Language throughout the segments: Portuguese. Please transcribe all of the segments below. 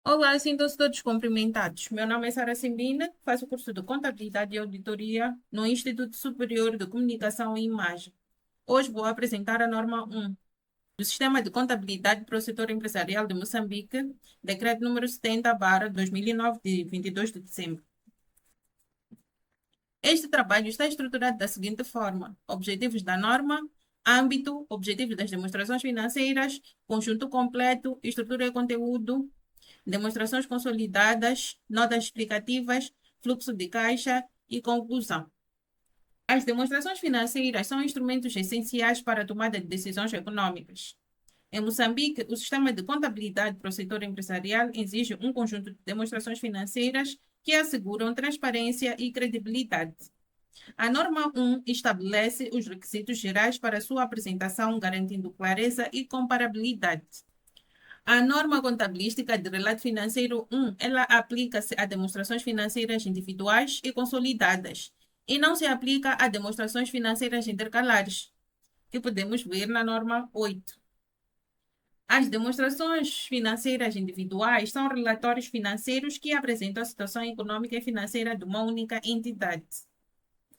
Olá, sintam-se todos cumprimentados. Meu nome é Sara Simbina, faço o curso de Contabilidade e Auditoria no Instituto Superior de Comunicação e Imagem. Hoje vou apresentar a norma 1 do Sistema de Contabilidade para o Setor Empresarial de Moçambique, decreto número 70/2009, de 22 de dezembro. Este trabalho está estruturado da seguinte forma: objetivos da norma, âmbito, objetivos das demonstrações financeiras, conjunto completo, estrutura e conteúdo, demonstrações consolidadas, notas explicativas, fluxo de caixa e conclusão. As demonstrações financeiras são instrumentos essenciais para a tomada de decisões econômicas. Em Moçambique, o sistema de contabilidade para o setor empresarial exige um conjunto de demonstrações financeiras que asseguram transparência e credibilidade. A norma 1 estabelece os requisitos gerais para sua apresentação, garantindo clareza e comparabilidade. A norma contabilística de relato financeiro 1, ela aplica-se a demonstrações financeiras individuais e consolidadas e não se aplica a demonstrações financeiras intercalares, que podemos ver na norma 8. As demonstrações financeiras individuais são relatórios financeiros que apresentam a situação econômica e financeira de uma única entidade.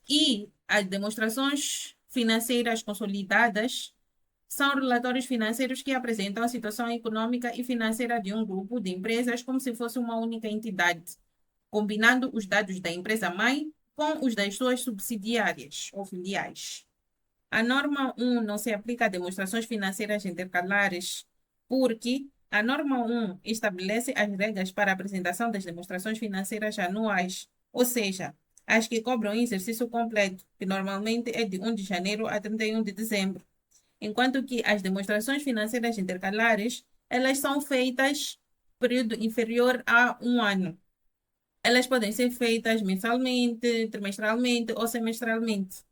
E as demonstrações financeiras consolidadas são relatórios financeiros que apresentam a situação econômica e financeira de um grupo de empresas como se fosse uma única entidade, combinando os dados da empresa-mãe com os das suas subsidiárias ou filiais. A norma 1 não se aplica a demonstrações financeiras intercalares, porque a norma 1 estabelece as regras para a apresentação das demonstrações financeiras anuais, ou seja, as que cobram em exercício completo, que normalmente é de 1 de janeiro a 31 de dezembro, enquanto que as demonstrações financeiras intercalares, elas são feitas período inferior a um ano. Elas podem ser feitas mensalmente, trimestralmente ou semestralmente,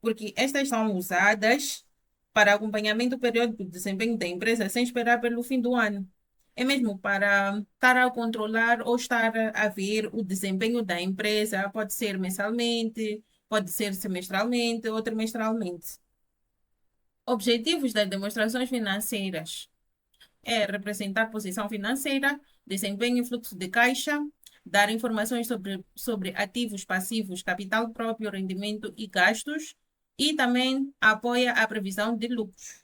porque estas são usadas para acompanhamento periódico do desempenho da empresa sem esperar pelo fim do ano. É mesmo para estar a controlar ou estar a ver o desempenho da empresa, pode ser mensalmente, pode ser semestralmente ou trimestralmente. Objetivos das demonstrações financeiras é representar posição financeira, desempenho e fluxo de caixa, dar informações sobre ativos, passivos, capital próprio, rendimento e gastos, e também apoia a previsão de lucros.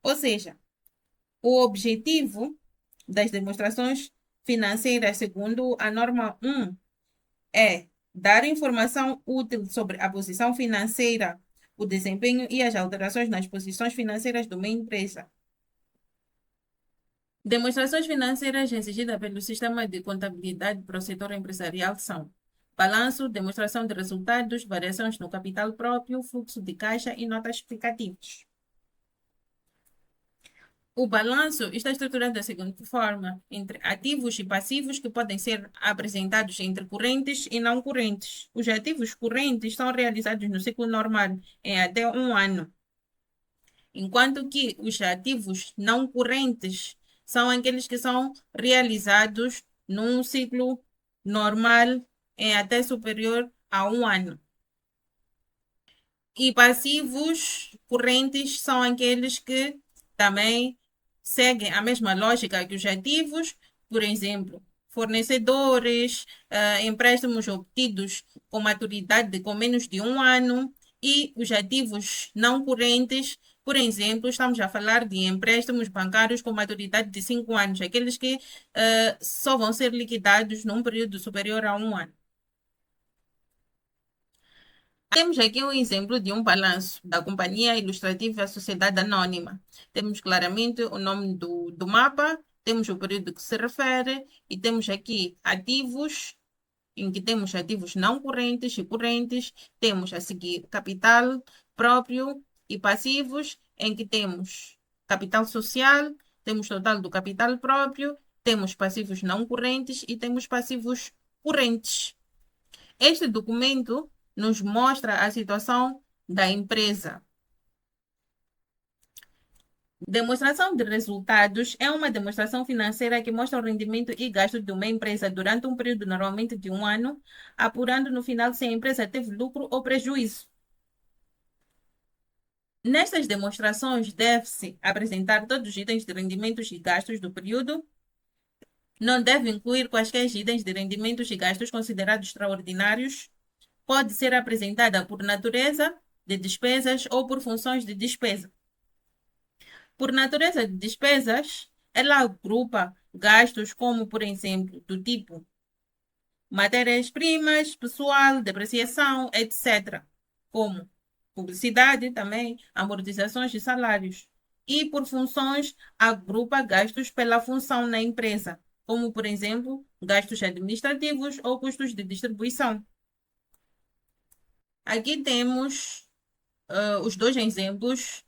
Ou seja, o objetivo das demonstrações financeiras, segundo a norma 1, é dar informação útil sobre a posição financeira, o desempenho e as alterações nas posições financeiras de uma empresa. Demonstrações financeiras exigidas pelo sistema de contabilidade para o setor empresarial são balanço, demonstração de resultados, variações no capital próprio, fluxo de caixa e notas explicativas. O balanço está estruturado da seguinte forma: entre ativos e passivos que podem ser apresentados entre correntes e não correntes. Os ativos correntes são realizados no ciclo normal em até um ano, enquanto que os ativos não correntes são aqueles que são realizados num ciclo normal em até superior a um ano. E passivos correntes são aqueles que também seguem a mesma lógica que os ativos, por exemplo, fornecedores, empréstimos obtidos com maturidade com menos de um ano, e os ativos não correntes, por exemplo, estamos a falar de empréstimos bancários com maturidade de 5 anos, aqueles que só vão ser liquidados num período superior a um ano. Temos aqui um exemplo de um balanço da Companhia Ilustrativa Sociedade Anônima. Temos claramente o nome do mapa, temos o período que se refere e temos aqui ativos, em que temos ativos não correntes e correntes, temos a seguir capital próprio e passivos, em que temos capital social, temos total do capital próprio, temos passivos não correntes e temos passivos correntes. Este documento nos mostra a situação da empresa. Demonstração de resultados é uma demonstração financeira que mostra o rendimento e gasto de uma empresa durante um período normalmente de um ano, apurando no final se a empresa teve lucro ou prejuízo. Nestas demonstrações, deve-se apresentar todos os itens de rendimentos e gastos do período, Não deve incluir quaisquer itens de rendimentos e gastos considerados extraordinários. Pode ser apresentada por natureza de despesas ou por funções de despesa. Por natureza de despesas, ela agrupa gastos como, por exemplo, do tipo matérias-primas, pessoal, depreciação, etc., como publicidade também, amortizações de salários. E por funções, agrupa gastos pela função na empresa, como, por exemplo, gastos administrativos ou custos de distribuição. Aqui temos os dois exemplos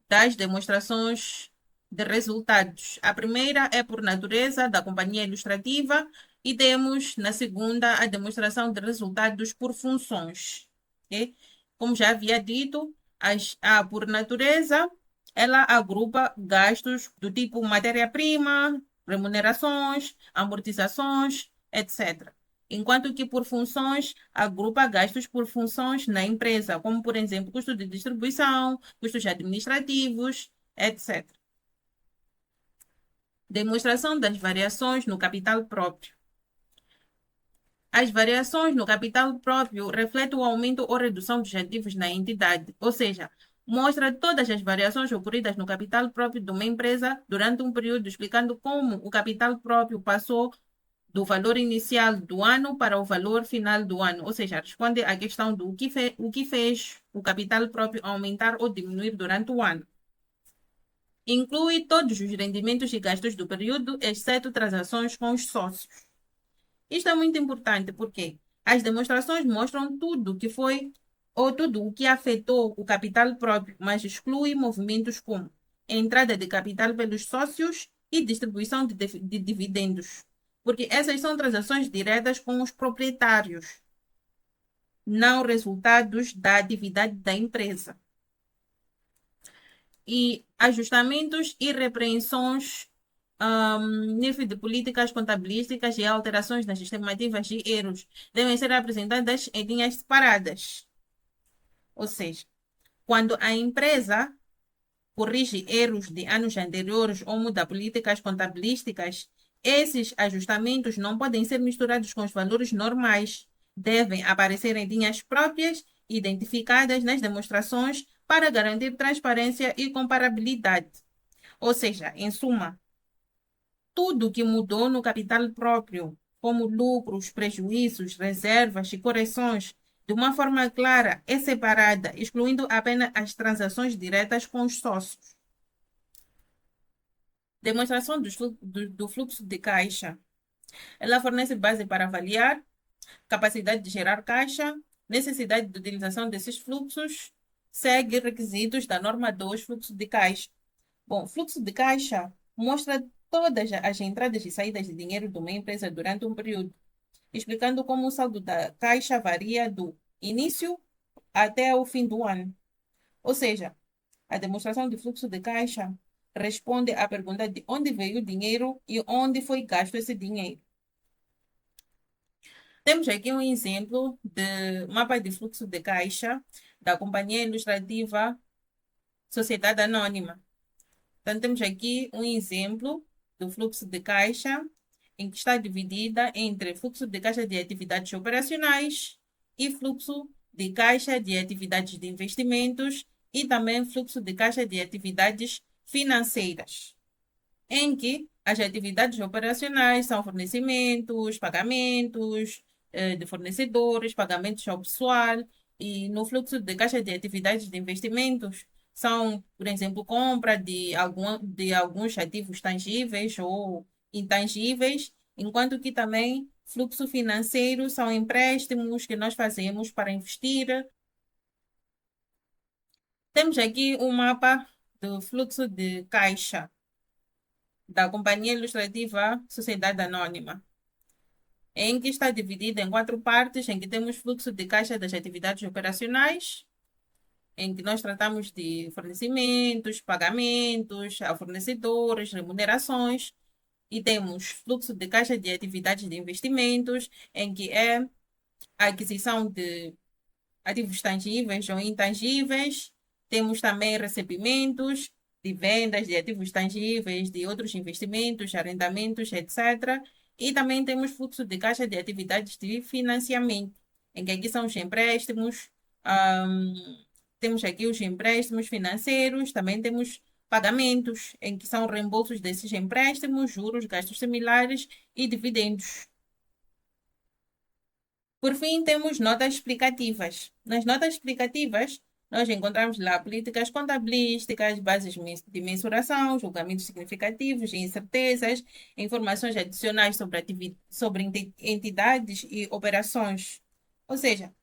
das demonstrações de resultados. A primeira é por natureza da companhia ilustrativa e temos na segunda a demonstração de resultados por funções. Ok? Como já havia dito, a por natureza ela agrupa gastos do tipo matéria-prima, remunerações, amortizações, etc. Enquanto que por funções agrupa gastos por funções na empresa, como por exemplo custo de distribuição, custos administrativos, etc. Demonstração das variações no capital próprio. As variações no capital próprio refletem o aumento ou redução dos ativos na entidade, ou seja, mostra todas as variações ocorridas no capital próprio de uma empresa durante um período, explicando como o capital próprio passou do valor inicial do ano para o valor final do ano, ou seja, responde à questão do o que fez o capital próprio aumentar ou diminuir durante o ano. Inclui todos os rendimentos e gastos do período, exceto transações com os sócios. Isto é muito importante porque as demonstrações mostram tudo que foi ou tudo o que afetou o capital próprio, mas exclui movimentos como entrada de capital pelos sócios e distribuição de dividendos, porque essas são transações diretas com os proprietários, não resultados da atividade da empresa. E ajustamentos e repreensões nível de políticas contabilísticas e alterações nas estimativas de erros devem ser apresentadas em linhas separadas. Ou seja, quando a empresa corrige erros de anos anteriores ou muda políticas contabilísticas, esses ajustamentos não podem ser misturados com os valores normais. Devem aparecer em linhas próprias, identificadas nas demonstrações para garantir transparência e comparabilidade. Ou seja, em suma, tudo que mudou no capital próprio, como lucros, prejuízos, reservas e correções, de uma forma clara e separada, excluindo apenas as transações diretas com os sócios. Demonstração do fluxo de caixa. Ela fornece base para avaliar capacidade de gerar caixa, necessidade de utilização desses fluxos, segue requisitos da norma 2, fluxo de caixa. Bom, fluxo de caixa mostra todas as entradas e saídas de dinheiro de uma empresa durante um período, explicando como o saldo da caixa varia do início até o fim do ano. Ou seja, a demonstração de fluxo de caixa responde à pergunta de onde veio o dinheiro e onde foi gasto esse dinheiro. Temos aqui um exemplo de mapa de fluxo de caixa da Companhia Ilustrativa Sociedade Anônima. Então, temos aqui um exemplo do fluxo de caixa, em que está dividida entre fluxo de caixa de atividades operacionais e fluxo de caixa de atividades de investimentos e também fluxo de caixa de atividades financeiras, em que as atividades operacionais são fornecimentos, pagamentos de fornecedores, pagamentos ao pessoal, e no fluxo de caixa de atividades de investimentos são, por exemplo, compra de alguns ativos tangíveis ou intangíveis, enquanto que também fluxo financeiro são empréstimos que nós fazemos para investir. Temos aqui um mapa do fluxo de caixa da Companhia Ilustrativa Sociedade Anônima, em que está dividida em quatro partes, em que temos fluxo de caixa das atividades operacionais, em que nós tratamos de fornecimentos, pagamentos a fornecedores, remunerações, e temos fluxo de caixa de atividades de investimentos, em que é a aquisição de ativos tangíveis ou intangíveis. Temos também recebimentos de vendas de ativos tangíveis, de outros investimentos, arrendamentos, etc. E também temos fluxo de caixa de atividades de financiamento, em que aqui são os empréstimos, ahm, temos aqui os empréstimos financeiros, também temos pagamentos, em que são reembolsos desses empréstimos, juros, gastos similares e dividendos. Por fim, temos notas explicativas. Nas notas explicativas, nós encontramos lá políticas contabilísticas, bases de mensuração, julgamentos significativos e incertezas, informações adicionais sobre, sobre entidades e operações. Ou seja,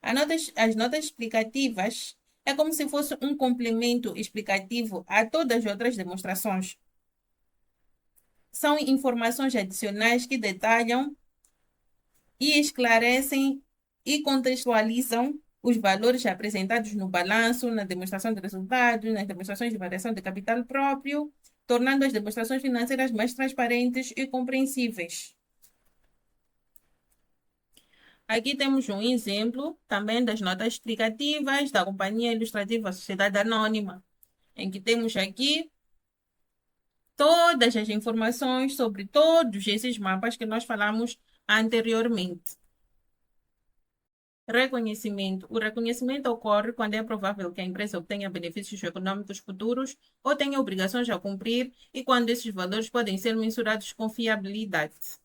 as notas explicativas é como se fosse um complemento explicativo a todas as outras demonstrações. São informações adicionais que detalham e esclarecem e contextualizam os valores apresentados no balanço, na demonstração de resultados, nas demonstrações de variação de capital próprio, tornando as demonstrações financeiras mais transparentes e compreensíveis. Aqui temos um exemplo também das notas explicativas da Companhia Ilustrativa Sociedade Anônima, em que temos aqui todas as informações sobre todos esses mapas que nós falamos anteriormente. Reconhecimento. O reconhecimento ocorre quando é provável que a empresa obtenha benefícios econômicos futuros ou tenha obrigações a cumprir e quando esses valores podem ser mensurados com fiabilidade.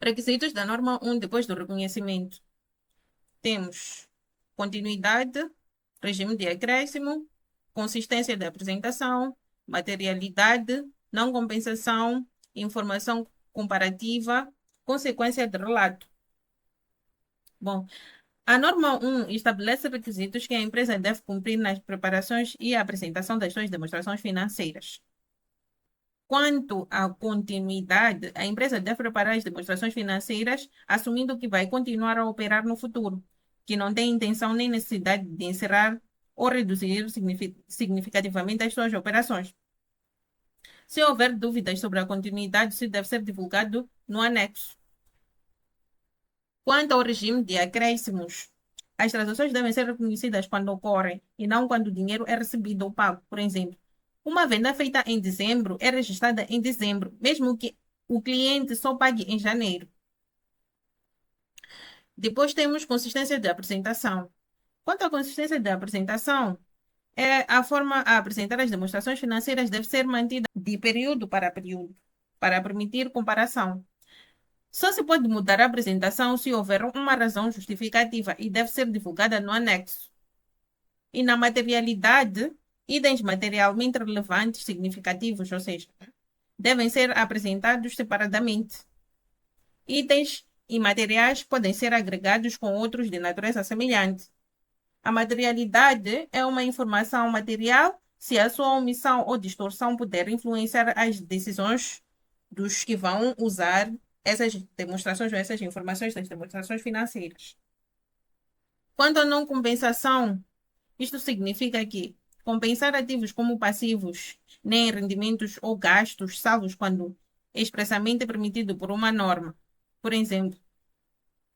Requisitos da norma 1 depois do reconhecimento. Temos continuidade, regime de acréscimo, consistência da apresentação, materialidade, não compensação, informação comparativa, consequência de relato. Bom, a norma 1 estabelece requisitos que a empresa deve cumprir nas preparações e apresentação das suas demonstrações financeiras. Quanto à continuidade, a empresa deve preparar as demonstrações financeiras, assumindo que vai continuar a operar no futuro, que não tem intenção nem necessidade de encerrar ou reduzir significativamente as suas operações. Se houver dúvidas sobre a continuidade, isso deve ser divulgado no anexo. Quanto ao regime de acréscimos, as transações devem ser reconhecidas quando ocorrem e não quando o dinheiro é recebido ou pago. Por exemplo, uma venda feita em dezembro é registrada em dezembro, mesmo que o cliente só pague em janeiro. Depois temos consistência de apresentação. Quanto à consistência de apresentação, a forma a apresentar as demonstrações financeiras deve ser mantida de período para período, para permitir comparação. Só se pode mudar a apresentação se houver uma razão justificativa e deve ser divulgada no anexo. E na materialidade, itens materialmente relevantes, significativos, ou seja, devem ser apresentados separadamente. Itens imateriais podem ser agregados com outros de natureza semelhante. A materialidade é uma informação material se a sua omissão ou distorção puder influenciar as decisões dos que vão usar essas demonstrações ou essas informações das demonstrações financeiras. Quanto à não compensação, isto significa que compensar ativos como passivos, nem rendimentos ou gastos salvos quando expressamente permitido por uma norma. Por exemplo,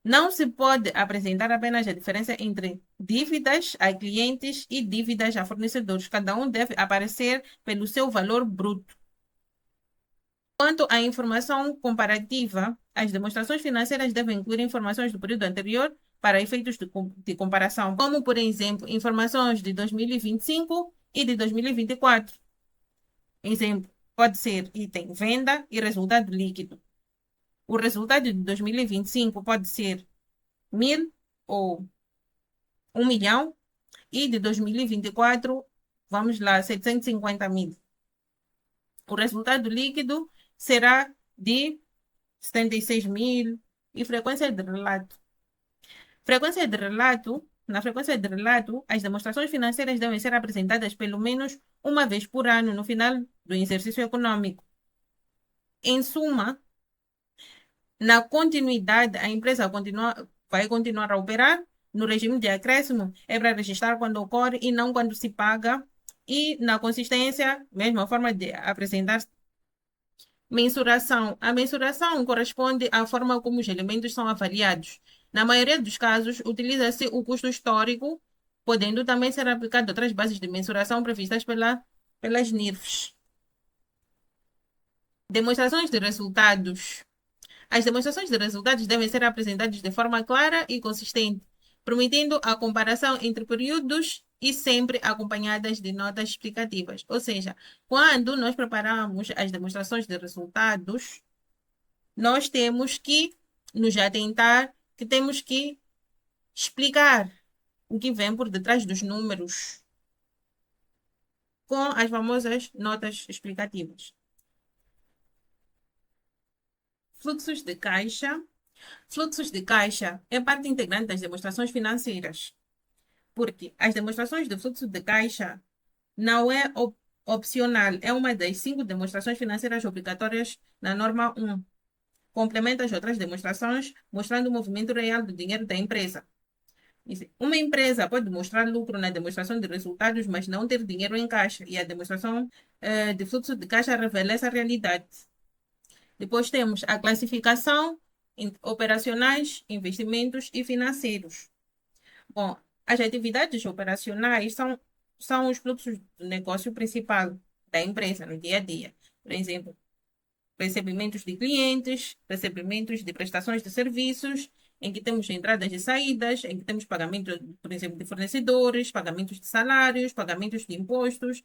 não se pode apresentar apenas a diferença entre dívidas a clientes e dívidas a fornecedores. Cada um deve aparecer pelo seu valor bruto. Quanto à informação comparativa, as demonstrações financeiras devem incluir informações do período anterior para efeitos de comparação, como, por exemplo, informações de 2025 e de 2024. Exemplo, pode ser item venda e resultado líquido. O resultado de 2025 pode ser 1.000 ou 1 milhão e de 2024, vamos lá, 750.000. O resultado líquido será de 76.000 e frequência de relato. Frequência de relato. Na frequência de relato, as demonstrações financeiras devem ser apresentadas pelo menos uma vez por ano no final do exercício econômico. Em suma, na continuidade, a empresa vai continuar a operar no regime de acréscimo, é para registrar quando ocorre e não quando se paga. E na consistência, mesma forma de apresentar. Mensuração. A mensuração corresponde à forma como os elementos são avaliados. Na maioria dos casos, utiliza-se o custo histórico, podendo também ser aplicado outras bases de mensuração previstas pelas NIRFs. Demonstrações de resultados. As demonstrações de resultados devem ser apresentadas de forma clara e consistente, permitindo a comparação entre períodos e sempre acompanhadas de notas explicativas. Ou seja, quando nós preparamos as demonstrações de resultados, nós temos que nos atentar que temos que explicar o que vem por detrás dos números com as famosas notas explicativas. Fluxos de caixa. Fluxos de caixa é parte integrante das demonstrações financeiras, porque as demonstrações de fluxo de caixa não é opcional, é uma das 5 demonstrações financeiras obrigatórias na norma 1. Complementa as outras demonstrações, mostrando o movimento real do dinheiro da empresa. Uma empresa pode mostrar lucro na demonstração de resultados, mas não ter dinheiro em caixa, e a demonstração de fluxo de caixa revela essa realidade. Depois temos a classificação operacionais, investimentos e financeiros. Bom, as atividades operacionais são os fluxos do negócio principal da empresa no dia a dia. Por exemplo, recebimentos de clientes, recebimentos de prestações de serviços, em que temos entradas e saídas, em que temos pagamento, por exemplo, de fornecedores, pagamentos de salários, pagamentos de impostos.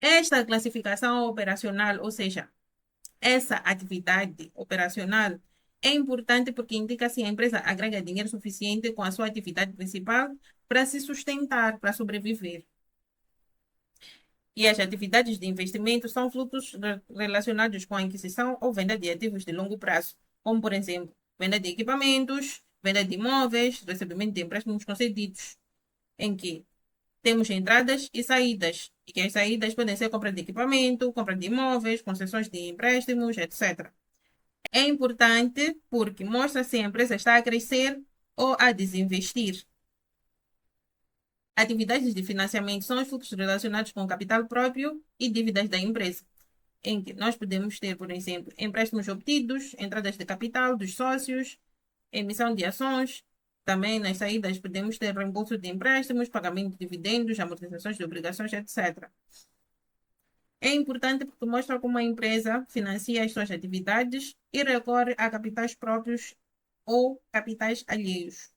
Esta classificação operacional, ou seja, essa atividade operacional é importante porque indica se a empresa agrega dinheiro suficiente com a sua atividade principal para se sustentar, para sobreviver. E as atividades de investimento são fluxos relacionados com a aquisição ou venda de ativos de longo prazo, como, por exemplo, venda de equipamentos, venda de imóveis, recebimento de empréstimos concedidos, em que temos entradas e saídas, e que as saídas podem ser compra de equipamento, compra de imóveis, concessões de empréstimos, etc. É importante porque mostra se a empresa está a crescer ou a desinvestir. Atividades de financiamento são os fluxos relacionados com o capital próprio e dívidas da empresa, em que nós podemos ter, por exemplo, empréstimos obtidos, entradas de capital dos sócios, emissão de ações. Também nas saídas podemos ter reembolso de empréstimos, pagamento de dividendos, amortizações de obrigações, etc. É importante porque mostra como a empresa financia as suas atividades e recorre a capitais próprios ou capitais alheios.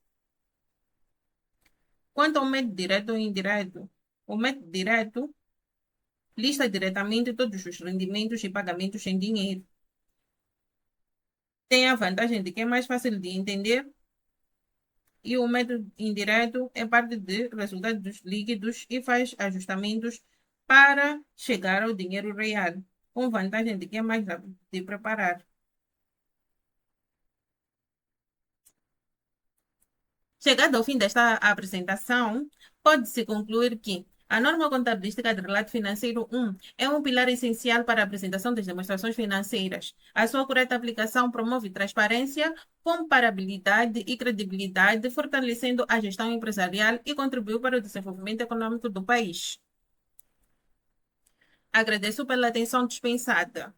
Quanto ao método direto ou indireto, o método direto lista diretamente todos os rendimentos e pagamentos em dinheiro. Tem a vantagem de que é mais fácil de entender e o método indireto é parte de resultados líquidos e faz ajustamentos para chegar ao dinheiro real, com vantagem de que é mais rápido de preparar. Chegado ao fim desta apresentação, pode-se concluir que a norma contabilística de relato financeiro 1 é um pilar essencial para a apresentação das demonstrações financeiras. A sua correta aplicação promove transparência, comparabilidade e credibilidade, fortalecendo a gestão empresarial e contribuiu para o desenvolvimento econômico do país. Agradeço pela atenção dispensada.